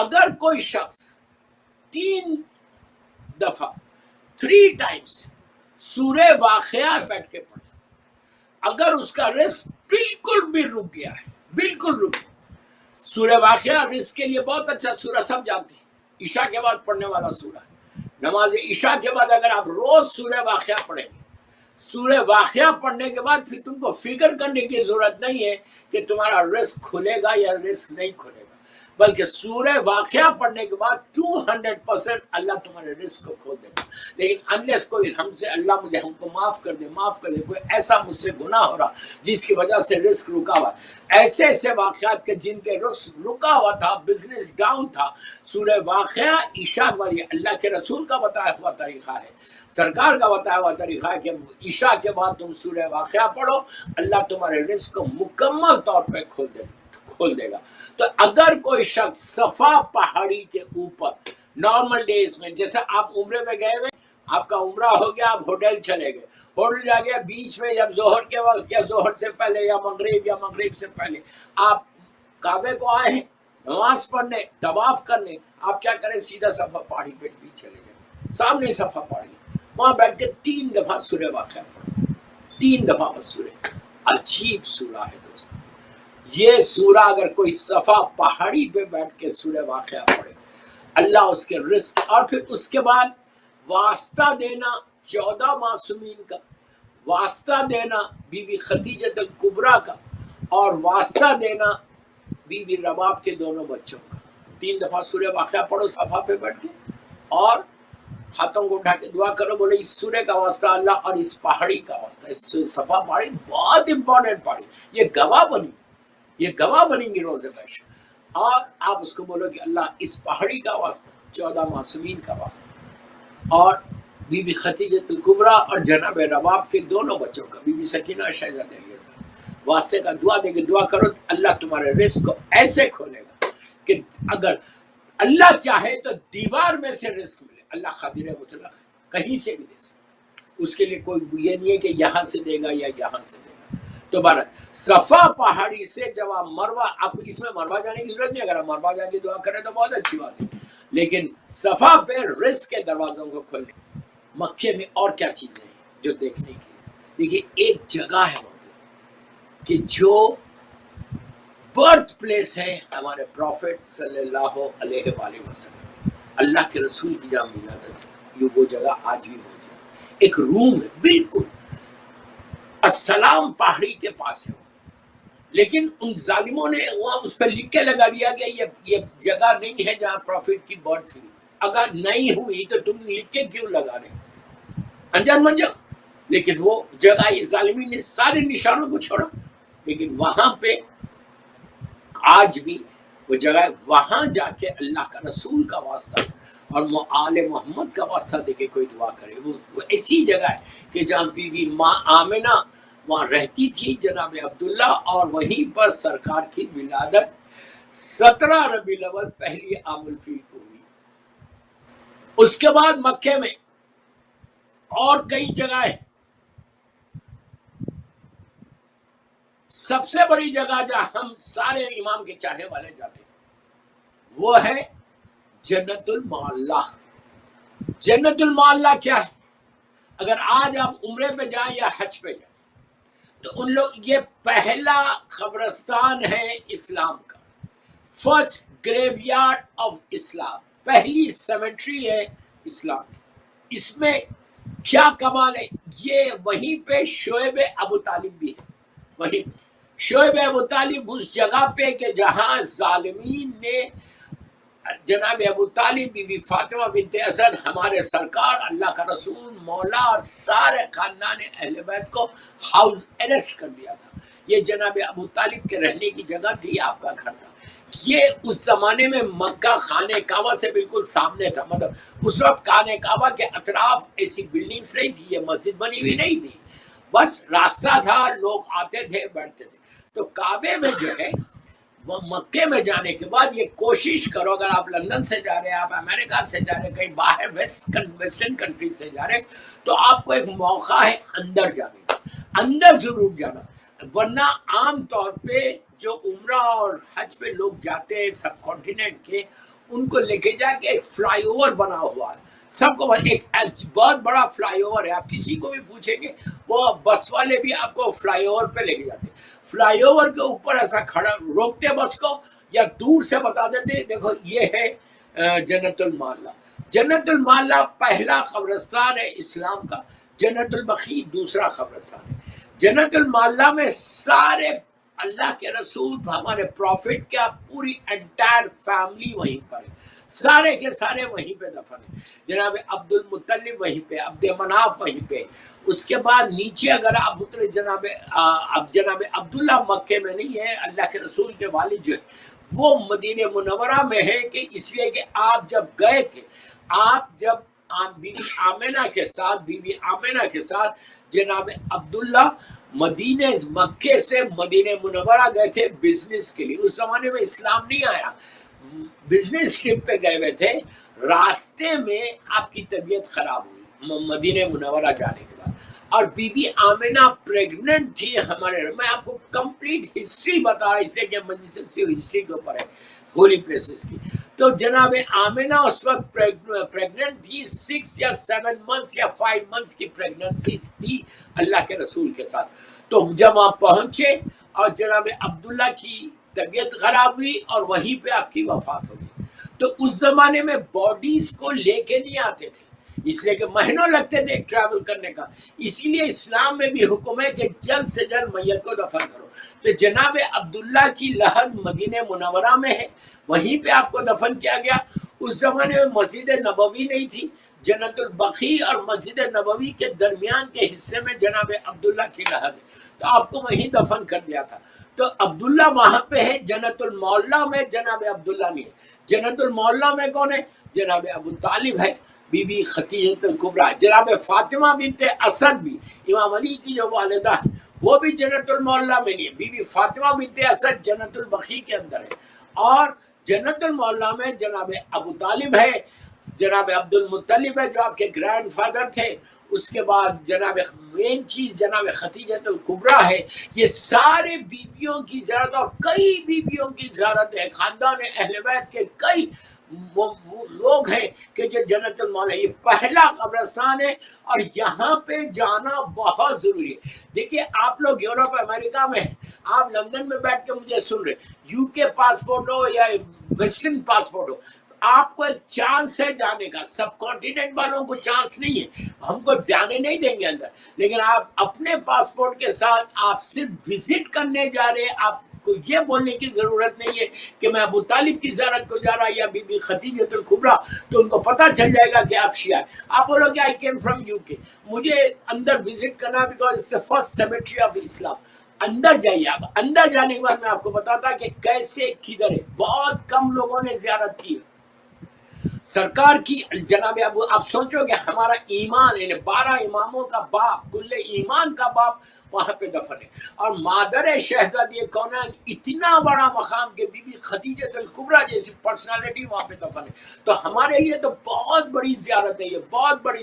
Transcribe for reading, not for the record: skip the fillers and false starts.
اگر کوئی شخص 3 دفعہ 3 ٹائمس سورہ واقعہ بیٹھ کے پڑھے، اگر اس کا رزق بالکل بھی رک گیا ہے، بالکل رک گیا، سورہ واقعہ رزق کے لیے بہت اچھا سورہ، سب جانتے ہیں، عشاء کے بعد پڑھنے والا سورہ ہے۔ نماز عشاء کے بعد اگر آپ روز سورہ واقعہ پڑھیں گے، سورہ واقعہ پڑھنے کے بعد پھر تم کو فکر کرنے کی ضرورت نہیں ہے کہ تمہارا رزق کھلے گا یا رزق نہیں کھلے گا، بلکہ سورہ واقعہ پڑھنے کے بعد 200% اللہ تمہارے رزق کو کھول دے گا۔ لیکن انلیس کوئی ہم سے اللہ مجھے ہم کو معاف کر دے، کوئی ایسا مجھ سے گناہ ہو رہا جس کی وجہ سے رزق رکا ہوا، ایسے ایسے واقعات کے جن کے رزق رکا ہوا تھا، بزنس ڈاؤن تھا، سورہ واقعہ عشاء والی اللہ کے رسول کا بتایا ہوا طریقہ ہے، سرکار کا بتایا ہوا طریقہ ہے کہ عشاء کے بعد تم سورہ واقعہ پڑھو، اللہ تمہارے رزق کو مکمل طور پہ کھول دے گا۔ تو اگر کوئی شخص صفا پہاڑی کے اوپر نارمل ڈیز میں، جیسے آپ عمرے میں گئے ہوئے، آپ کا عمرہ ہو گیا، آپ ہوٹل چلے گئے، ہوٹل جا گیا، بیچ میں جب ظہر کے وقت یا ظہر سے پہلے یا مغرب سے پہلے آپ کعبے کو آئے ہیں نماز پڑھنے، طواف کرنے، آپ کیا کریں، سیدھا صفا پہاڑی پہ بھی چلے گئے، سامنے صفا پہاڑی، وہاں بیٹھ کے 3 دفعہ سورہ واقعہ پڑھیں، 3 دفعہ بس سورہ۔ عجیب سورہ ہے دوستو، یہ سورہ اگر کوئی صفا پہاڑی پہ بیٹھ کے سورہ واقعہ پڑھے، اللہ اس کے رزق، اور پھر اس کے بعد واسطہ دینا 14 معصومین کا، واسطہ دینا بی بی خدیجہ الکبریٰ کا، اور واسطہ دینا بی بی رباب کے دونوں بچوں کا۔ 3 دفعہ سورہ واقعہ پڑھو صفا پہ بیٹھ کے، اور ہاتھوں کو اٹھا کے دعا کرو، بولے اس سورہ کا واسطہ اللہ اور اس پہاڑی کا واسطہ، اس صفا پہاڑی بہت امپورٹنٹ پہاڑی، یہ گواہ بنیں گی روز حشر، اور آپ اس کو بولو کہ اللہ اس پہاڑی کا واسطہ، 14 معصومین کا واسطہ، اور بی بی خدیجہ الکبریٰ اور جناب رباب کے دونوں بچوں کا، بی بی سکینہ شہزادہ علیہ واسطے کا دعا دے کے دعا کرو، اللہ تمہارے رزق کو ایسے کھولے گا کہ اگر اللہ چاہے تو دیوار میں سے رزق ملے، اللہ قادر مطلق ہے، کہیں سے بھی دے سکتا، اس کے لیے کوئی یہ نہیں ہے کہ یہاں سے دے گا یا یہاں سے دے گا۔ تو بہرحال صفا پہاڑی سے جب آپ مروہ، آپ اس میں مروہ جانے کی ضرورت نہیں، اگر آپ مروہ جا کے دعا کریں تو بہت اچھی بات ہے، لیکن صفا پہ رزق کے دروازوں کو کھولنے۔ مکے میں اور کیا چیزیں ہیں جو دیکھنے کی؟ دیکھیے ایک جگہ ہے وہاں کہ جو برتھ پلیس ہے ہمارے پروفٹ صلی اللہ علیہ وآلہ وسلم، اللہ کے رسول کی جہاں ولادت ہے، یہ وہ جگہ آج بھی موجود ہے، ایک روم ہے بالکل السلام پہاڑی کے پاس ہے، لیکن ان ظالموں نے وہاں اس پہ لکھ کے لگا دیا کہ یہ جگہ نہیں ہے جہاں پروفٹ کی برتھ ہوئی، اگر نہیں ہوئی تو تم لکھ کے کیوں لگا رہے، انجان من جاؤ۔ لیکن وہ جگہ یہ ظالمین نے سارے نشانوں کو چھوڑا، لیکن وہاں پہ آج بھی وہ جگہ، وہاں جا کے اللہ کا رسول کا واسطہ اور آل محمد کا واسطہ دے کے کوئی دعا کرے، وہ ایسی جگہ ہے کہ جہاں بی بی ماں آمنہ وہاں رہتی تھی، جناب عبداللہ، اور وہیں پر سرکار کی ولادت 17 ربیع الاول پہلی عام الفیل کو ہوئی۔ اس کے بعد مکے میں اور کئی جگہیں، سب سے بڑی جگہ جہاں ہم سارے امام کے چاہنے والے جاتے ہیں وہ ہے جنت المعلی۔ جنت المعلی کیا ہے؟ اگر آج آپ عمرے پہ جائیں یا حج پہ جائیں تو ان لوگ، یہ پہلا قبرستان ہے اسلام کا، فرسٹ گریو یارڈ آف اسلام، پہلی سیمیٹری ہے اسلام کی۔ اس میں کیا کمال ہے، یہ وہیں پہ شعیب ابو طالب بھی ہے، وہیں شعیب ابو طالب اس جگہ پہ کہ جہاں ظالمین نے جناب ابو طالب، بی بی فاطمہ بنت اسد، ہمارے سرکار اللہ کا رسول مولا اور سارے خاندان اہل بیت کو ہاؤس اریسٹ کر دیا تھا۔ یہ جناب ابو طالب کے رہنے کی جگہ تھی، آپ کا گھر تھا۔ یہ اس زمانے میں مکہ خانہ کعبہ سے بالکل سامنے تھا، مطلب اس وقت خانہ کعبہ کے اطراف ایسی بلڈنگز نہیں تھی، یہ مسجد بنی ہوئی نہیں تھی، بس راستہ تھا، لوگ آتے تھے بیٹھتے تھے۔ تو کعبے میں جو ہے وہ مکے میں جانے کے بعد یہ کوشش کرو، اگر آپ لندن سے جا رہے ہیں، آپ امریکہ سے جا رہے ہیں، کہیں باہر ویسٹرن کنٹری سے جا رہے ہیں، تو آپ کو ایک موقع ہے اندر جانے کا، اندر ضرور جانا، ورنہ عام طور پہ جو عمرہ اور حج پہ لوگ جاتے ہیں سب کانٹیننٹ کے، ان کو لے کے جا کے ایک فلائی اوور بنا ہوا ہے، سب کو ایک بہت بڑا فلائی اوور ہے، آپ کسی کو بھی پوچھیں گے وہ بس والے بھی آپ کو فلائی اوور پہ لے کے جاتے ہیں، فلائی اوور کے اوپر ایسا کھڑا روکتے بس کو یا دور سے بتا دیتے دیکھو یہ ہے جنت المعلا۔ جنت المعلا پہلا قبرستان ہے اسلام کا، جنت البقیع دوسرا قبرستان ہے۔ جنت المعلا میں سارے اللہ کے رسول ہمارے پروفٹ کا پوری انٹائر فیملی وہیں پر ہے، سارے کے سارے وہیں پہ دفن ہیں۔ جناب عبد المطلب وہیں پہ، عبد مناف وہیں پہ، اس کے بعد نیچے اگر آپ اترے جناب عبداللہ مکے میں نہیں ہے، اللہ کے رسول کے والد جو ہے وہ مدینہ منورہ میں ہے، کہ اس لیے کہ آپ جب گئے تھے، آپ جب بی بی آمنہ کے ساتھ جناب عبداللہ مدینہ مکے سے مدینہ منورہ گئے تھے بزنس کے لیے، اس زمانے میں اسلام نہیں آیا، بزنس ٹرپ پہ گئے ہوئے تھے، راستے میں آپ کی طبیعت خراب ہوئی مدینہ منورہ جانے کے بعد، اور بی بی آمنہ پریگننٹ تھی ہمارے، میں آپ کو کمپلیٹ ہسٹری بتا رہا، اسے کہ مجلس ہسٹری کے اوپر ہے ہولی پلیسز کی، تو جناب آمنہ اس وقت پریگننٹ تھی، 6 یا 7 months یا 5 months کی پریگننسی تھی اللہ کے رسول کے ساتھ۔ تو جب آپ پہنچے اور جناب عبداللہ کی طبیعت خراب ہوئی اور وہیں پہ آپ کی وفات ہو گئی، تو اس زمانے میں باڈیز کو لے کے نہیں آتے تھے، اس لیے کہ مہینوں لگتے تھے ٹریول کرنے کا، اسی لیے اسلام میں بھی حکم ہے کہ جلد سے جلد میت کو دفن کرو۔ تو جناب عبداللہ کی لحد مدینہ منورہ میں ہے، وہیں پہ آپ کو دفن کیا گیا۔ اس زمانے میں مسجد نبوی نہیں تھی، جنت البقیع اور مسجد نبوی کے درمیان کے حصے میں جناب عبداللہ کی لحد ہے، تو آپ کو وہیں دفن کر دیا تھا۔ تو عبداللہ وہاں پہ ہے، جنت المعلا میں جناب عبداللہ نہیں ہے۔ جنت المعلا میں کون ہے؟ جناب ابو طالب ہے، بی بی خدیجہ الکبریٰ، جناب فاطمہ بنت اسد بھی امام علی کی جو والدہ ہے وہ بھی جنت المعلا میں نہیں ہے، بی بی فاطمہ بنت اسد جنت البقیع کے اندر ہے، اور جنت المعلا میں جناب ابو طالب ہے، جناب عبد المطلب ہے جو آپ کے گرینڈ فادر تھے، اس کے بعد جناب مین چیز جناب خدیجہ الکبریٰ ہے۔ یہ سارے بیویوں کی زیارت اور کئی بیویوں کی زیارت ہے، خاندان اہل بیت کے کئی لوگ ہیں کہ جو جنت المعلا، یہ پہلا قبرستان ہے اور یہاں پہ جانا بہت ضروری ہے۔ دیکھیے آپ لوگ یورپ امریکہ میں ہیں، آپ لندن میں بیٹھ کے مجھے سن رہے، یو کے پاسپورٹ ہو یا ویسٹرن پاسپورٹ ہو، آپ کو ایک چانس ہے جانے کا، سب کانٹیننٹ والوں کو چانس نہیں ہے، ہم کو جانے نہیں دیں گے اندر، لیکن آپ اپنے پاسپورٹ کے ساتھ آپ صرف وزٹ کرنے جا رہے، آپ کو یہ بولنے کی ضرورت نہیں ہے کہ میں ابو طالب کی زیارت کو جا رہا یا بی بی خدیجہ الکبریٰ، تو ان کو پتہ چل جائے گا کہ آپ شیعہ ہیں۔ آپ بولو کہ I came from U K, مجھے اندر وزٹ کرنا because it's the first cemetery of Islam. اندر جائیے، آپ اندر جانے کے بعد میں آپ کو بتاتا کہ کیسے کدھر ہے، بہت کم لوگوں نے زیارت کی ہے سرکار کی۔ جناب ابو، آپ سوچو کہ ہمارا ایمان، یعنی 12 اماموں کا باپ، کل ایمان کا باپ وہاں پہ دفن ہے، اور مادر شہزادی کونین، اتنا بڑا مقام کہ بی بی خدیجہ الکبریٰ جیسی پرسنالٹی وہاں پہ دفن ہے، تو ہمارے لیے تو بہت بڑی زیارت ہے، یہ بہت بڑی